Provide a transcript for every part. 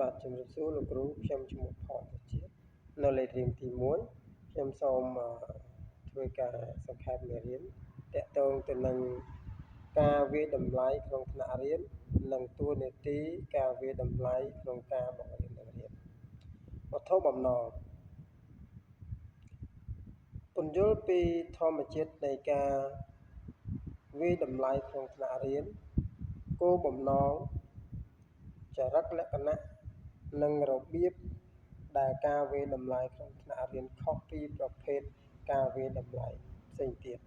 បាទជំរាបសួរលោកគ្រូខ្ញុំឈ្មោះផនសុជាតិនៅលេខរៀនទី1ខ្ញុំសូមធ្វើការសង្ខេបមេរៀនតាក់ទងទៅនឹងការវាយតម្លៃក្នុងថ្នាក់រៀននិងតួនាទីការវាយតម្លៃក្នុងការបង្រៀននិងរៀនវត្ថុបំណងពន្យល់ពីធម្មជាតិនៃការវាយតម្លៃក្នុងថ្នាក់រៀនគោលបំណងចរិតលក្ខណៈនិងរបៀបដែលការវាយតម្លៃក្នុងថ្នាក់រៀនខុសពីប្រភេទការវាយតម្លៃផ្សេងទៀត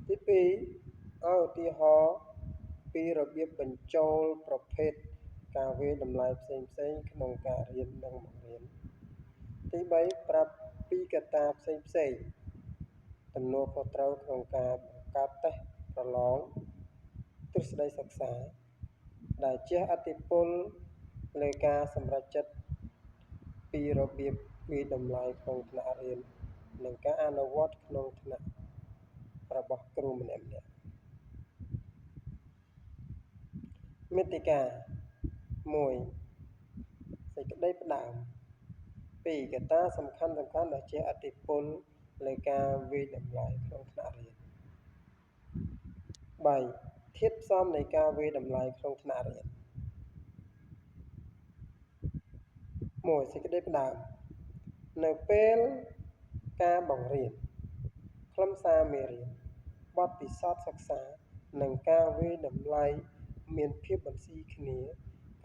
ទី2ឲ្យឧទាហរណ៍ពីរបៀបបញ្ចូលប្រភេទការវាយតម្លៃផ្សេងក្នុងការរៀននិងបង្រៀនទី3ប្រាប់ពីកត្តាផ្សេងទំនួលខុសត្រូវក្នុងការបង្កើតតេស្តប្រឡងទ្រឹស្ដីសិក្សាដែលជះឥទ្ធិពលលើការសម្រេចចិត្តពីរបៀបវាយតម្លៃក្នុងថ្នាក់រៀននិងការអនុវត្តក្នុងថ្នាក់របស់គ្រូម្នាក់ៗមាតិកា1សេចក្តីផ្ដើម2កត្តាសំខាន់ដែលជះឥទ្ធិពលលើការវាយតម្លៃក្នុងថ្នាក់រៀន3ធាតុផ្សំនៃការវាយតម្លៃក្នុងថ្នាក់រៀន1សេចក្តីផ្ដើមនៅពេលការបង្រៀនខ្លឹមសារមេរៀនបទពិសោធន៍សិក្សានិងការវាយតម្លៃមានភាពបន្ស៊ីគ្នា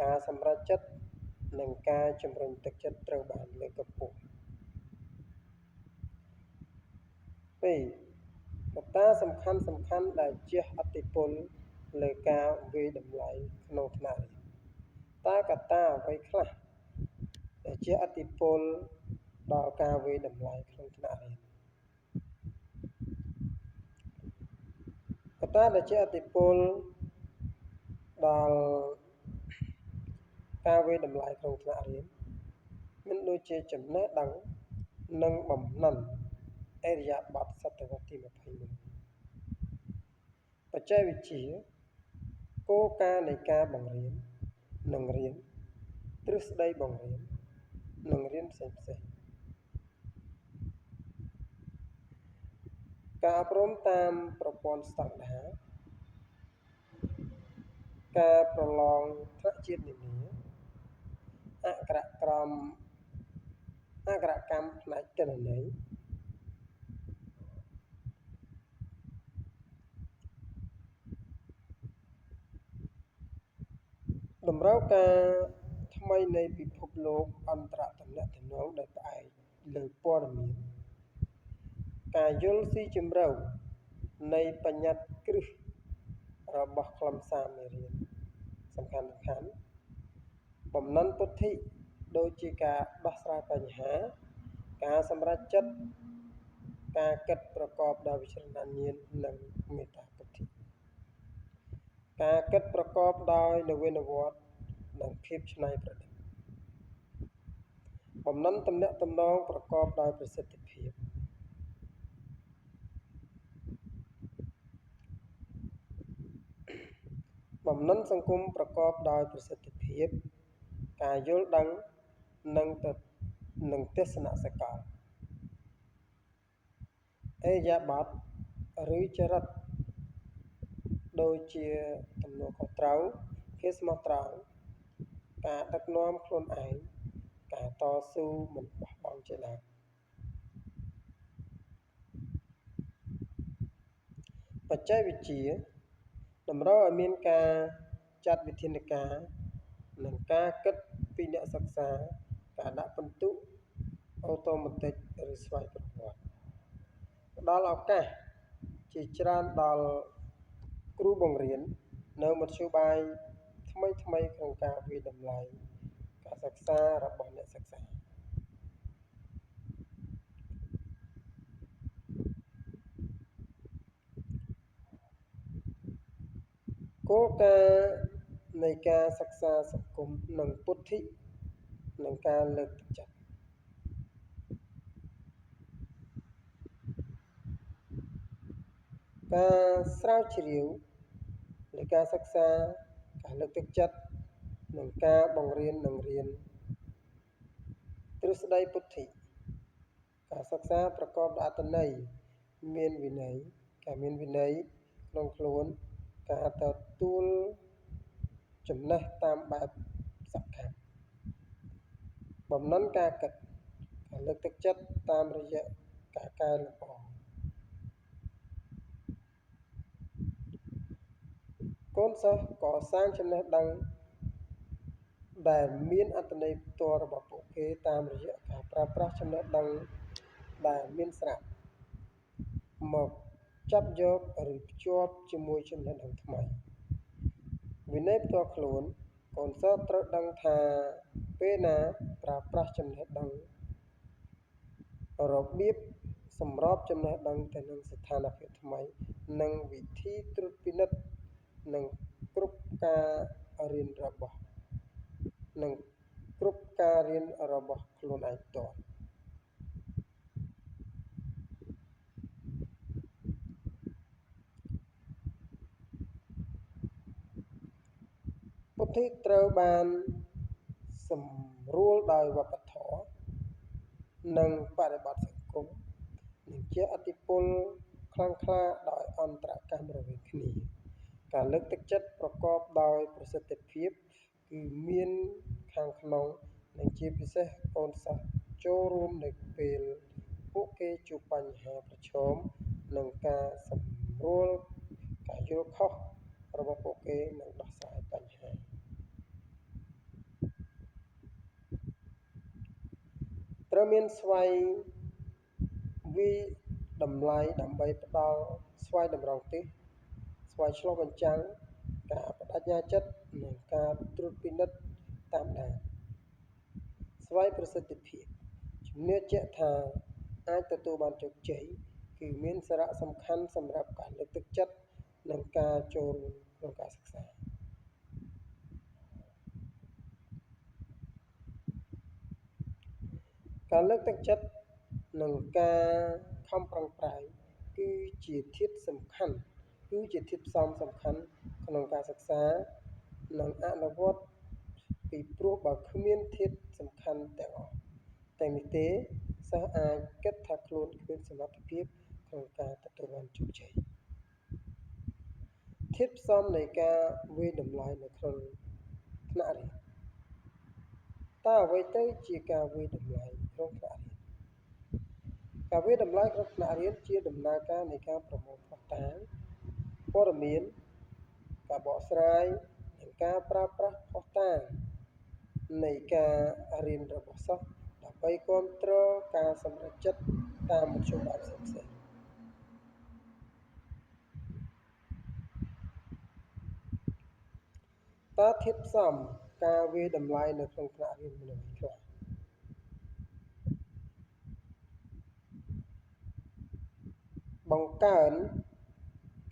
ការសម្រេចចិត្តនិងការជំរុញទឹកចិត្តត្រូវបានលើកកម្ពស់2កត្តាសំខាន់ដែលជះឥទ្ធិពលលើការវាយតម្លៃក្នុងថ្នាក់រៀនតើកត្តាអ្វីខ្លះដែលជះឥទ្ធិពលដល់ការវាយតម្លៃក្នុងថ្នាក់រៀនកត្តាដែលជះឥទ្ធិពលដល់ការវាយតម្លៃក្នុងថ្នាក់រៀនមានដូចជាចំណេះដឹងនិងបំណិនឥរិយាបថសតវត្សទី21បច្ចេកវិទ្យាគោលការណ៍នៃការបង្រៀននិងរៀនទ្រឹស្ដីបង្រៀននិងរៀនផ្សេងការអប់រំតាមប្រព័ន្ធស្តង់ដារការប្រឡងថ្នាក់ជាតិនានាអក្ខរកម្មផ្នែកទិន្នន័យតម្រូវការថ្មីនៃពិភពលោកអន្តរទំនាក់ទំនងដែលផ្អែកលើព័ត៌មានការយល់ស៊ីជម្រៅនៃបញ្ញត្តិគ្រឹះរបស់ខ្លឹមសារមេរៀនសំខាន់បំណិនពុទ្ធិដូចជាការដោះស្រាយបញ្ហាការសម្រេចចិត្តការគិតប្រកបដោយវិជ្ជាញាណនិងមេត្តាពុទ្ធិការគិតប្រកបដោយនវានុវត្តន៍និងភាពច្នៃប្រឌិតបំណិនទំនាក់ទំនងប្រកបដោយប្រសិទ្ធភាពបំណិនសង្គមប្រកបដោយប្រសិទ្ធភាពការយល់ដឹងនិងទស្សនៈសកលឥរិយាបថឬចរិតដូចជាទំនួលខុសត្រូវភាពស្មោះត្រង់ការដឹកនាំខ្លួនឯងការតស៊ូមិនបោះបង់ជាដើមបច្ចេកវិទ្យាតម្រូវឲ្យមានការចាត់វិធានការនិងការគិតពីអ្នកសិក្សាការដាក់ពិន្ទុអូតូម៉ាទិកឬស្វ័យប្រវត្តិផ្ដល់ឱកាសជាច្រើនដល់គ្រូបង្រៀននៅមធ្យោបាយថ្មីក្នុងការវាយតម្លៃការសិក្សារបស់អ្នកសិក្សាគោលការណ៍នៃការសិក្សាសង្គមនិងពុទ្ធិនិងការលើកទឹកចិត្តការស្រាវជ្រាវនៃការសិក្សាការលើកទឹកចិត្ត និងការបង្រៀននិងរៀនទ្រឹស្ដីពុទ្ធិការសិក្សាប្រកបដោយអត្ថន័យមានវិន័យការមានវិន័យក្នុងខ្លួនការទទួលចំណេះតាមបែបសកម្មបំណិនការគិតការលើកទឹកចិត្តតាមរយៈការកែលម្អកូនសិស្សកសាងចំណេះដឹងដែលមានអត្ថន័យផ្ទាល់របស់ពួកគេតាមរយៈការប្រើប្រាស់ចំណេះដឹងដែលមានស្រាប់មកចាប់យកឬភ្ជាប់ជាមួយចំណេះដឹងថ្មីវិន័យផ្ទាល់ខ្លួនកូនសិស្សត្រូវដឹងថាពេលណាប្រើប្រាស់ចំណេះដឹងរបៀបសម្របចំណេះដឹងទៅនឹងស្ថានភាពថ្មីនិងវិធីត្រួតពិនិត្យនិងគ្រប់ការរៀនរបស់ខ្លួនឯងផ្ទាល់ពុទ្ធិត្រូវបានសម្រួលដោយវប្បធម៌និងបរិបទសង្គមនិងជាឥទ្ធិពលខ្លាំងក្លាដោយអន្តរកម្មរវាងគ្នាការលើកទឹកចិត្តប្រកបដោយប្រសិទ្ធភាពគឺមានខាងក្នុងនិងជាពិសេសកូនសិស្សចូលរួមនៅពេលពួកគេជួបបញ្ហាប្រឈមនិងការសម្រួលការយល់ខុសរបស់ពួកគេនិងដោះស្រាយបញ្ហាត្រូវមានស្វ័យវិតម្លៃដើម្បីផ្ដល់ស្វ័យតម្រង់ទិសស្វ័យឆ្លុះបញ្ចាំងការបដិញ្ញាចិត្តនិងការត្រួតពិនិត្យតាមដានស្វ័យប្រសិទ្ធភាពជំនឿជាក់ថាអាចទទួលបានជោគជ័យគឺមានសារៈសំខាន់សម្រាប់ការលើកទឹកចិត្តនិងការចូលរួមក្នុងការសិក្សាការលើកទឹកចិត្តនិងការខំប្រឹងប្រែងគឺជាធាតុផ្សំសំខាន់ក្នុងការសិក្សានិងអនុវត្តពីព្រោះបើគ្មានធាតុសំខាន់ទាំងនេះទេសិស្សអាចគិតថាខ្លួនគ្មានសមត្ថភាពក្នុងការទទួលបានជោគជ័យធាតុផ្សំនៃការវាយតម្លៃនៅក្នុងថ្នាក់រៀនតើអ្វីទៅជាការវាយតម្លៃក្នុងថ្នាក់រៀនការវាយតម្លៃក្នុងថ្នាក់រៀនជាដំណើរការនៃការប្រមូលភស្តុតាងព័ត៌មានការបកស្រាយនិងការប្រើប្រាស់ភស្តុតាងនៃការរៀនរបស់សិស្សដើម្បីគាំទ្រការសម្រេចចិត្តតាមមធ្យោបាយផ្សេងៗតើធាតុផ្សំការវាយតម្លៃនៅក្នុងថ្នាក់រៀនមានអ្វីខ្លះបង្កើន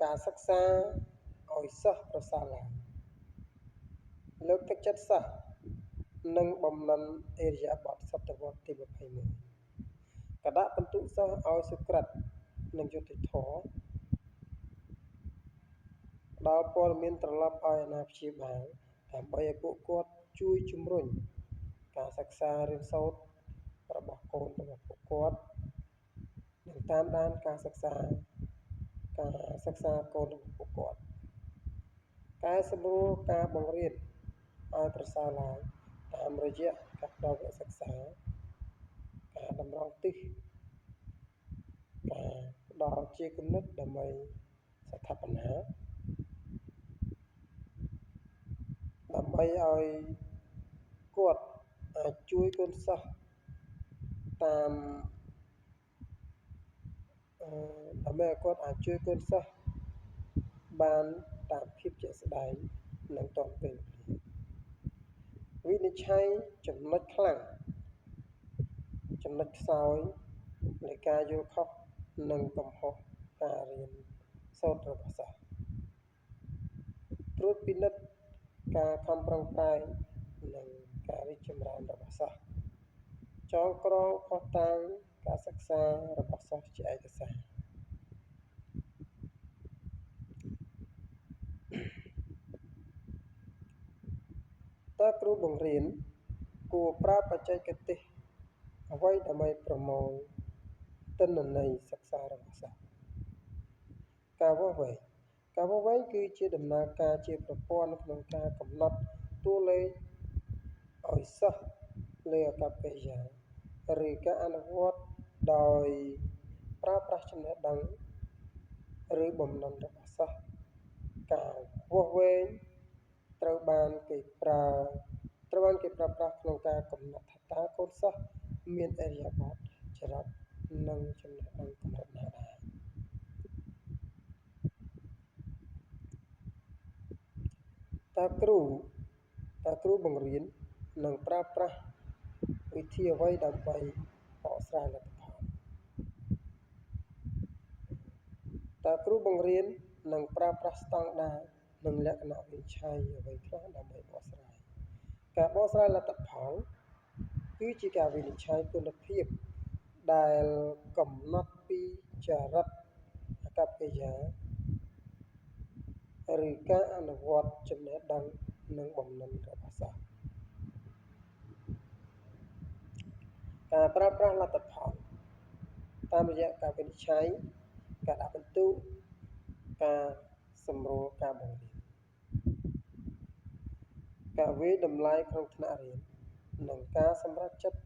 ការសិក្សាឱ្យសិស្សប្រសើរឡើងលើកទឹកចិត្តសិស្សនិងបំណិនឥរិយាបថសតវត្សទី21ការដាក់ពិន្ទុសិស្សឱ្យសុក្រឹតនិងយុត្តិធម៌ផ្ដល់ព័ត៌មានត្រឡប់ឱ្យអាណាព្យាបាលដើម្បីឱ្យពួកគាត់ជួយជំរុញការសិក្សារៀនសូត្ររបស់កូនរបស់ពួកគាត់និងតាមដានការសិក្សាកូនរបស់ពួកគាត់កែសម្រួលការបង្រៀនឲ្យប្រសើរឡើងតាមរយៈការផ្ដល់វគ្គសិក្សាការតម្រង់ទិសការផ្ដល់ជាគំនិតដើម្បីស្ថាបនាដើម្បីឲ្យគាត់អាចជួយកូនសិស្សតាមបានតាមភាពជាក់ស្ដែងនិងទាន់ពេលវេលាវិនិច្ឆ័យចំណុចខ្លាំងចំណុចខ្សោយនៃការយល់ខុសនិងកំហុសការរៀនសូត្ររបស់សិស្សត្រួតពិនិត្យការខំប្រឹងប្រែងនិងការរីកចម្រើនរបស់សិស្សចងក្រងភស្តុតាងការសិក្សារបស់សិស្សជាឯកសារ តើគ្រូបង្រៀនគួរប្រើបច្ចេកទេសអ្វីដើម្បីប្រមូលទិន្នន័យសិក្សារបស់សិស្សការវាស់វែងគឺជាដំណើរការជាប្រព័ន្ធក្នុងការកំណត់តួលេខឲ្យសិស្សលើអាកប្បកិរិយាឬការអនុវត្តដោយប្រើប្រាស់ចំណេះដឹងឬបំណិនរបស់សិស្សការវាស់វែងត្រូវបានគេប្រើប្រាស់ក្នុងការកំណត់ថាតើកូនសិស្សមានឥរិយាបថចរិតនិងចំណេះដឹងកម្រិតណាដែរតើគ្រូបង្រៀននឹងប្រើប្រាស់វិធីអ្វីដើម្បីបកស្រាយលទ្ធផលតើគ្រូបង្រៀននឹងប្រើប្រាស់ស្តង់ដារនិងលក្ខណៈវិនិច្ឆ័យអ្វីខ្លះដើម្បីបកស្រាយការបកស្រាយលទ្ធផលគឺជាការវិនិច្ឆ័យគុណភាពដែលកំណត់ពីចរិតអាកប្បកិរិយាឬការអនុវត្តចំណេះដឹងនិងបំណិនរបស់សិស្សការប្រើប្រាស់លទ្ធផលតាមរយៈការវិនិច្ឆ័យការដាក់ពិន្ទុការសម្រួលការបង្រៀនការវាយតម្លៃក្នុងថ្នាក់រៀននិងការសម្រេចចិត្ត